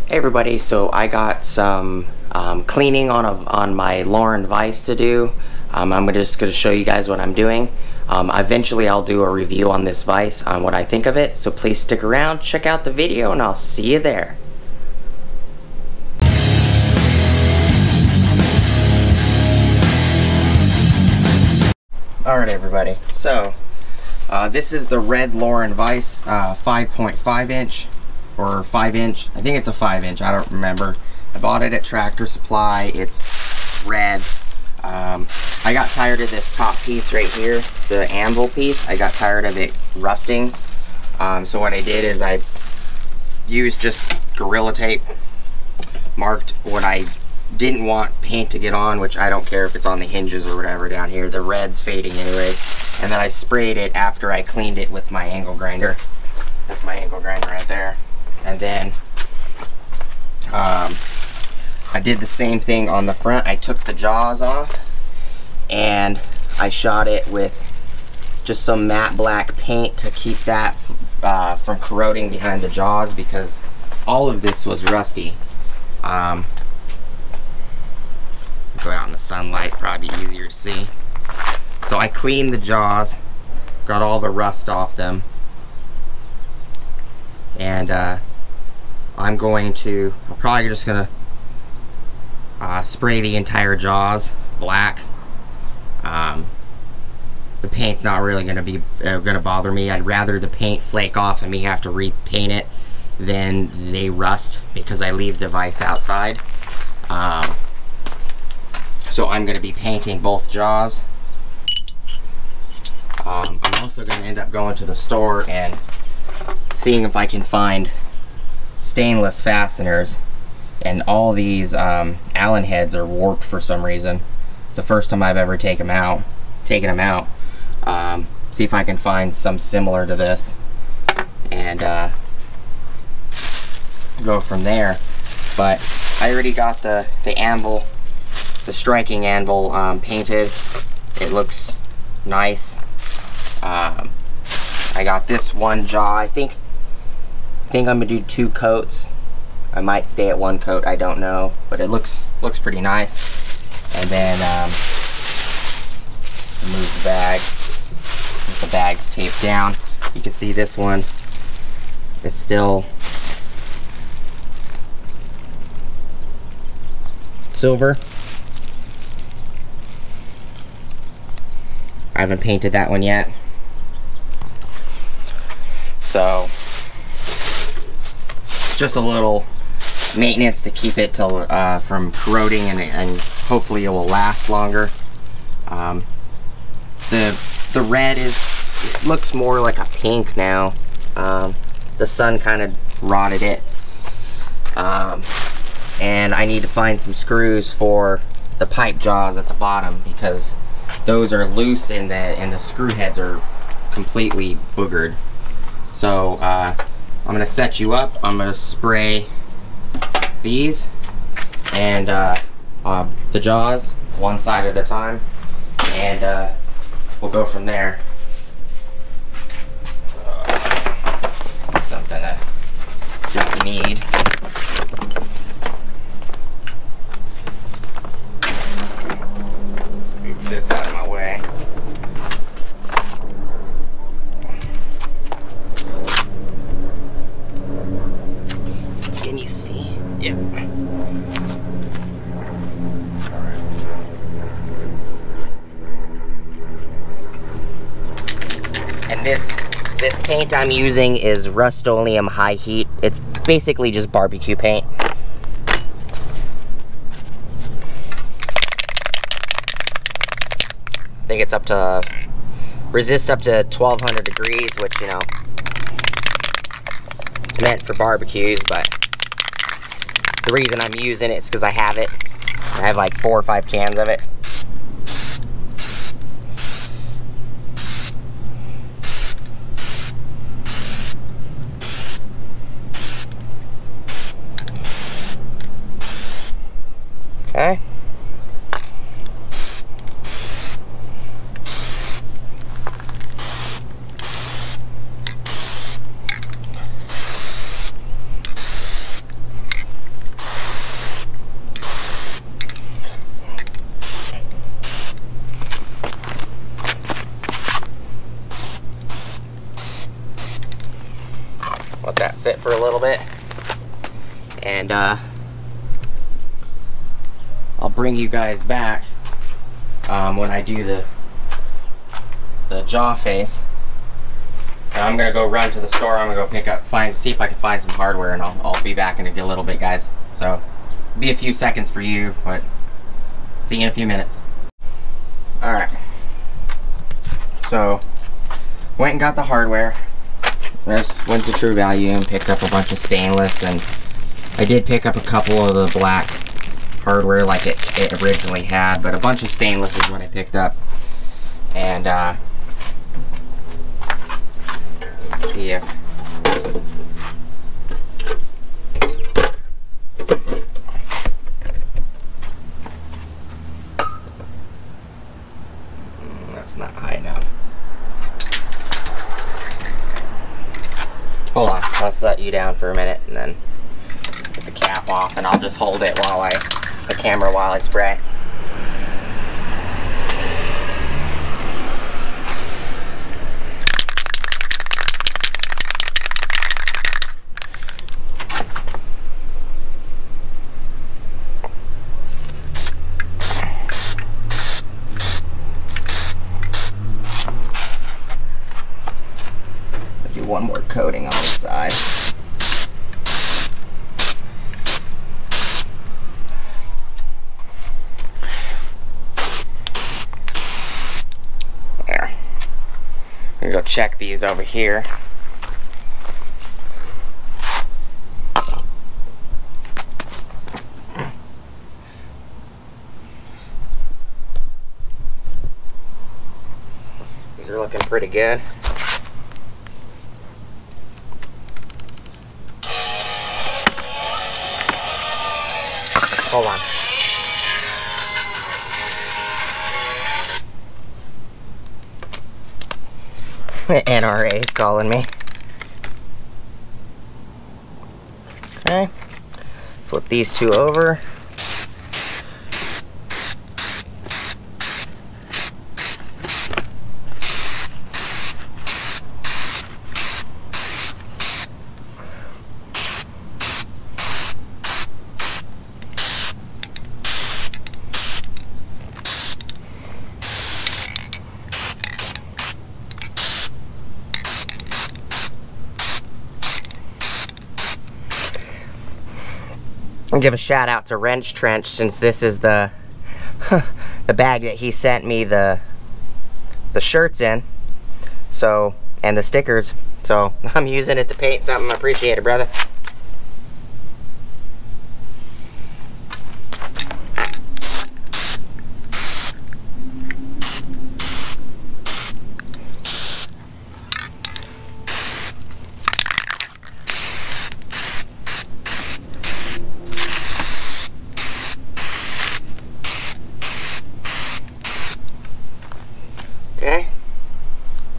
Hey everybody, so I got some cleaning on my Larin Vise to do. I'm just going to show you guys what I'm doing. Eventually I'll do a review on this vise on what I think of it, so please stick around, check out the video, and I'll see you there. Alright everybody, so this is the red Larin Vise 5.5 inch. Or 5 inch, I think it's a 5 inch, I don't remember. I bought it at Tractor Supply, it's red. I got tired of this top piece right here, the anvil piece. I got tired of it rusting. So what I did is I used just Gorilla Tape, marked what I didn't want paint to get on, which I don't care if it's on the hinges or whatever down here. The red's fading anyway. And then I sprayed it after I cleaned it with my angle grinder. That's my angle grinder right there. And then I did the same thing on the front. I took the jaws off and I shot it with just some matte black paint to keep that from corroding behind the jaws, because all of this was rusty. Go out in the sunlight, probably easier to see. So I cleaned the jaws, got all the rust off them, and I'm probably just gonna spray the entire jaws black. The paint's not really gonna bother me. I'd rather the paint flake off and me have to repaint it than they rust, because I leave the vise outside. So I'm gonna be painting both jaws. I'm also gonna end up going to the store and seeing if I can find stainless fasteners, and all these Allen heads are warped for some reason. It's the first time I've ever taken them out. See if I can find some similar to this and go from there. But I already got the anvil, the striking anvil painted. It looks nice. I got this one jaw. I think I'm gonna do 2 coats. I might stay at 1 coat, I don't know, but it looks pretty nice. And then remove the bag. The bag's taped down. You can see this one is still silver. I haven't painted that one yet. So just a little maintenance to keep it from corroding, and hopefully it will last longer. The red looks more like a pink now. The sun kind of rotted it, and I need to find some screws for the pipe jaws at the bottom, because those are loose and the screw heads are completely boogered. So I'm gonna set you up. I'm gonna spray these and the jaws one side at a time, and we'll go from there. Something I don't need. Let's move this out of my way. Can you see? Yeah. And this paint I'm using is Rust-Oleum High Heat. It's basically just barbecue paint. I think it's resist up to 1200 degrees, which, you know, it's meant for barbecues, but the reason I'm using it is because I have it. I have like 4 or 5 cans of it. Okay. and I'll bring you guys back when I do the jaw face. And I'm gonna go run to the store. I'm gonna go see if I can find some hardware, and I'll be back in a little bit, guys. So be a few seconds for you, but see you in a few minutes. All right. So went and got the hardware. Just went to True Value and picked up a bunch of stainless, and I did pick up a couple of the black hardware like it originally had, but a bunch of stainless is what I picked up. And see if that's not high enough. Hold on, I'll set you down for a minute and then get the cap off, and I'll just hold it while the camera while I spray. Do one more coating on the side. There. I'm gonna go check these over here. These are looking pretty good. Hold on. NRA is calling me. Okay. Flip these two over. I'll give a shout out to Wrench Trench, since this is the the bag that he sent me the shirts in, so, and the stickers, so I'm using it to paint something. I appreciate it, brother.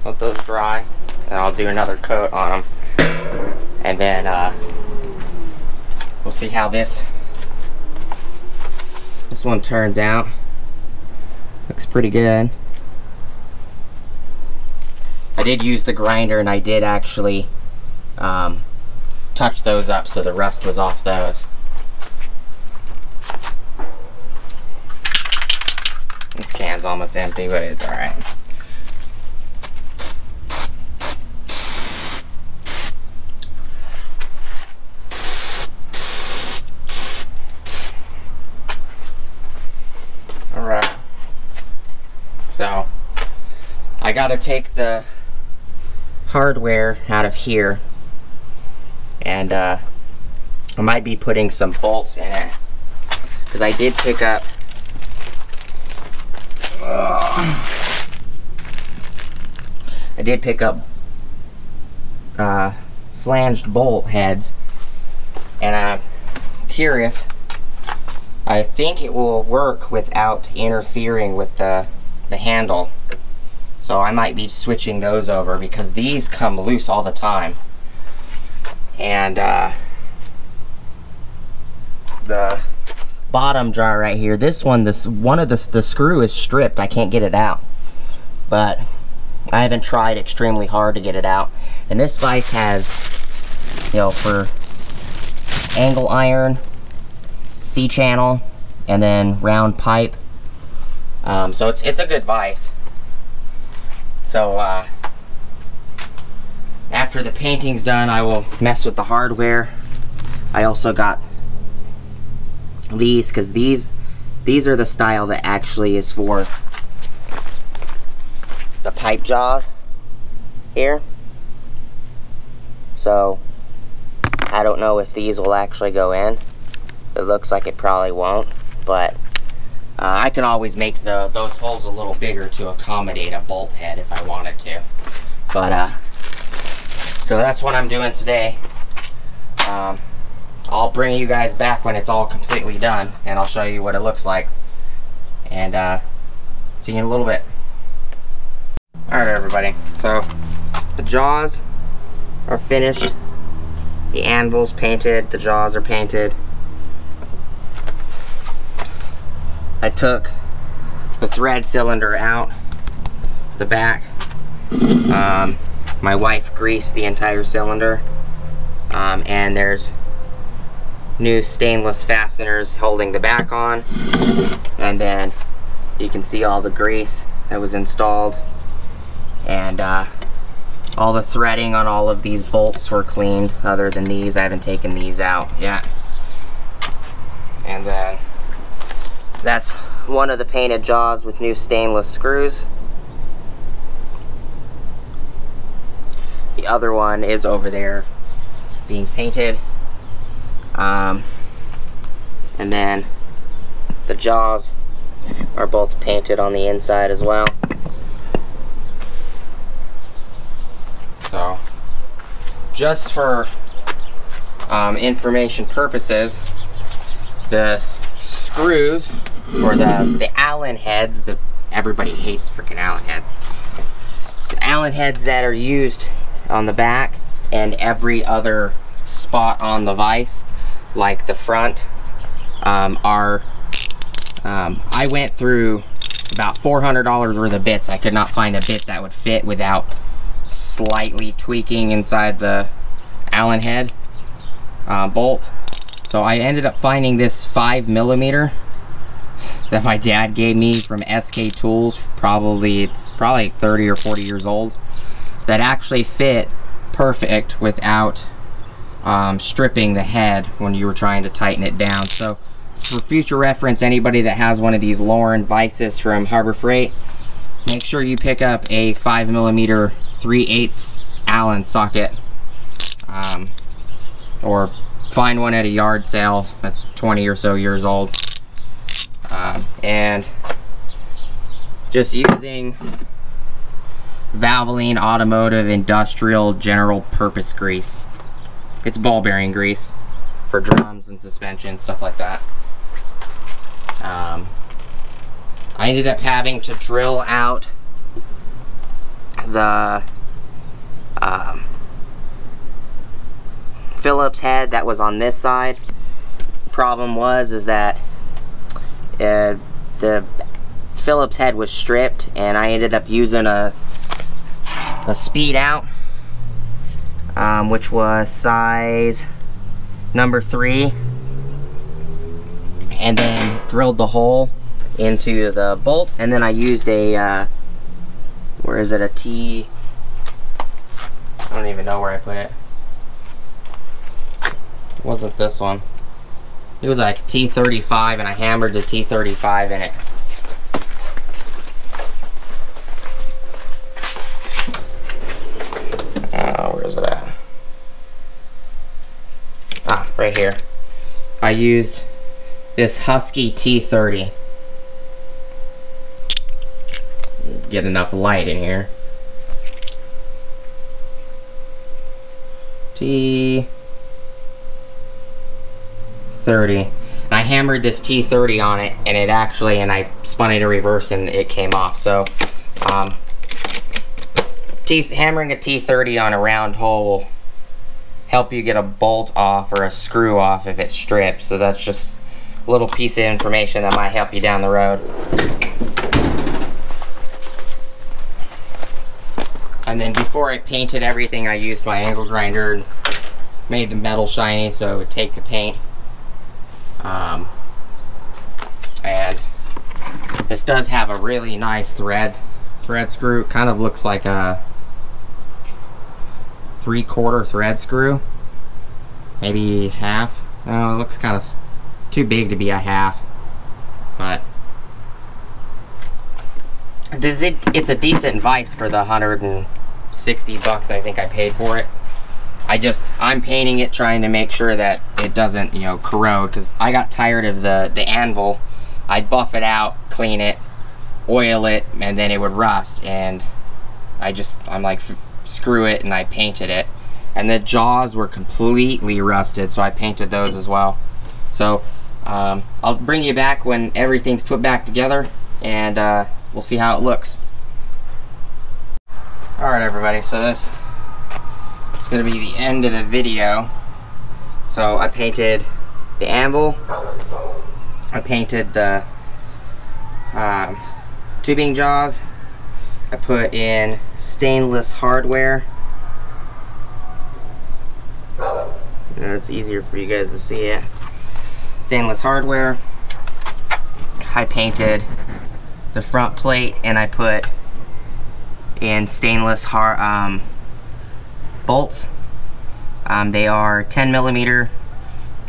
Let those dry, and I'll do another coat on them, and then we'll see how this one turns out. Looks pretty good. I did use the grinder, and I did actually touch those up so the rust was off those. This can's almost empty, but it's alright. So I gotta take the hardware out of here, and I might be putting some bolts in it, because I did pick up flanged bolt heads, and I'm curious. I think it will work without interfering with the handle, so I might be switching those over, because these come loose all the time, and the bottom jar right here, this one of the screw is stripped. I can't get it out, but I haven't tried extremely hard to get it out. And this vise has, you know, for angle iron, C-channel, and then round pipe. So it's a good vise. So after the painting's done, I will mess with the hardware. I also got these, because these are the style that actually is for the pipe jaws here. So I don't know if these will actually go in. It looks like it probably won't, but I can always make those holes a little bigger to accommodate a bolt head if I wanted to. But so that's what I'm doing today. I'll bring you guys back when it's all completely done, and I'll show you what it looks like. And see you in a little bit. Alright everybody, so the jaws are finished. The anvil's painted, the jaws are painted. I took the thread cylinder out the back. My wife greased the entire cylinder. And there's new stainless fasteners holding the back on. And then you can see all the grease that was installed. And all the threading on all of these bolts were cleaned, other than these. I haven't taken these out yet. And then that's one of the painted jaws with new stainless screws. The other one is over there being painted. And then the jaws are both painted on the inside as well. So, just for information purposes, the screws, or the Allen heads, everybody hates freaking Allen heads. The Allen heads that are used on the back and every other spot on the vise, like the front, I went through about $400 worth of bits. I could not find a bit that would fit without slightly tweaking inside the Allen head bolt. So I ended up finding this 5mm that my dad gave me from SK Tools. It's probably 30 or 40 years old, that actually fit perfect without stripping the head when you were trying to tighten it down. So for future reference, anybody that has one of these Larin Vises from Harbor Freight, make sure you pick up a 5mm 3/8 Allen socket, or find one at a yard sale that's 20 or so years old. And just using Valvoline Automotive Industrial General Purpose grease. It's ball bearing grease for drums and suspension, stuff like that. I ended up having to drill out the Phillips head that was on this side. Problem was that the Phillips head was stripped, and I ended up using a speed out, which was size number 3, and then drilled the hole into the bolt. And then I used a where is it, a T, I don't even know where I put it. It wasn't this one. It was like T35, and I hammered the T35 in it. Where is it at? Ah, right here. I used this Husky T30. Get enough light in here. T30. And I hammered this T30 on it, and it actually, and I spun it in reverse and it came off. So hammering a T30 on a round hole will help you get a bolt off or a screw off if it strips. So that's just a little piece of information that might help you down the road. And then before I painted everything, I used my angle grinder and made the metal shiny so it would take the paint. And this does have a really nice thread screw. It kind of looks like a 3/4 thread screw, maybe half. Oh, it looks kind of too big to be a half, but it's a decent vise for the 160 bucks I think I paid for it. I'm painting it, trying to make sure that it doesn't, you know, corrode, because I got tired of the anvil. I'd buff it out, clean it, oil it, and then it would rust, and I'm like, screw it, and I painted it. And the jaws were completely rusted, so I painted those as well. So I'll bring you back when everything's put back together, and we'll see how it looks. Alright everybody, so this is going to be the end of the video. So I painted the anvil, I painted the tubing jaws, I put in stainless hardware. You know, it's easier for you guys to see it. Stainless hardware. I painted the front plate, and I put in stainless bolts. They are 10mm,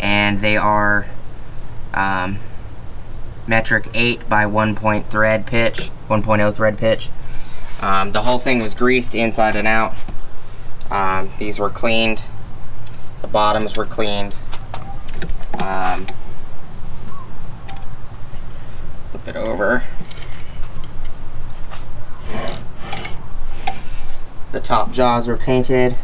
and they are metric 8 by 1.0 thread pitch. The whole thing was greased inside and out. These were cleaned. The bottoms were cleaned. Flip it over. The top jaws were painted.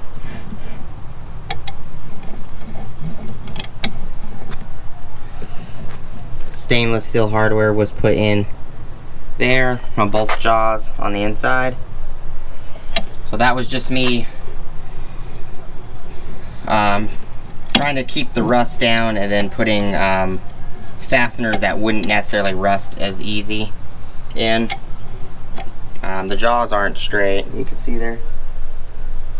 Stainless steel hardware was put in there on both jaws on the inside. So that was just me trying to keep the rust down, and then putting fasteners that wouldn't necessarily rust as easy in. The jaws aren't straight. You can see they're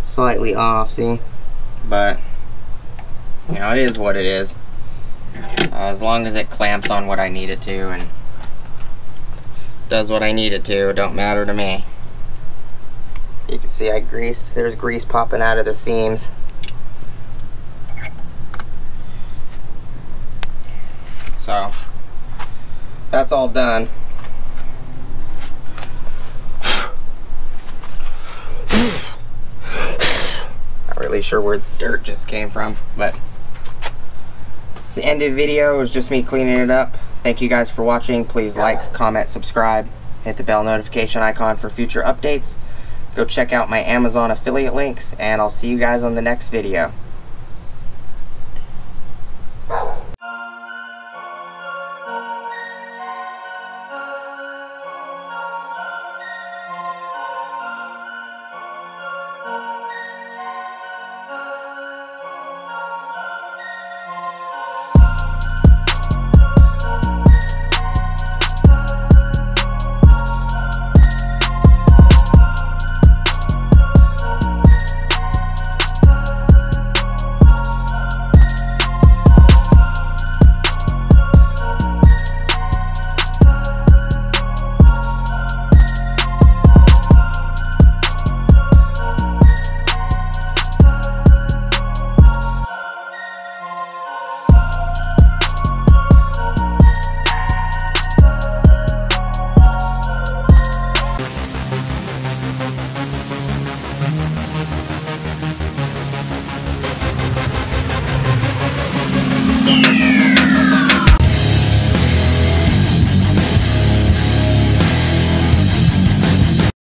slightly off, see? But, you know, it is what it is. As long as it clamps on what I need it to and does what I need it to, it don't matter to me. You can see there's grease popping out of the seams. So, that's all done. Not really sure where the dirt just came from, but the end of the video was just me cleaning it up. Thank you guys for watching. Please like, comment, subscribe, hit the bell notification icon for future updates. Go check out my Amazon affiliate links, and I'll see you guys on the next video.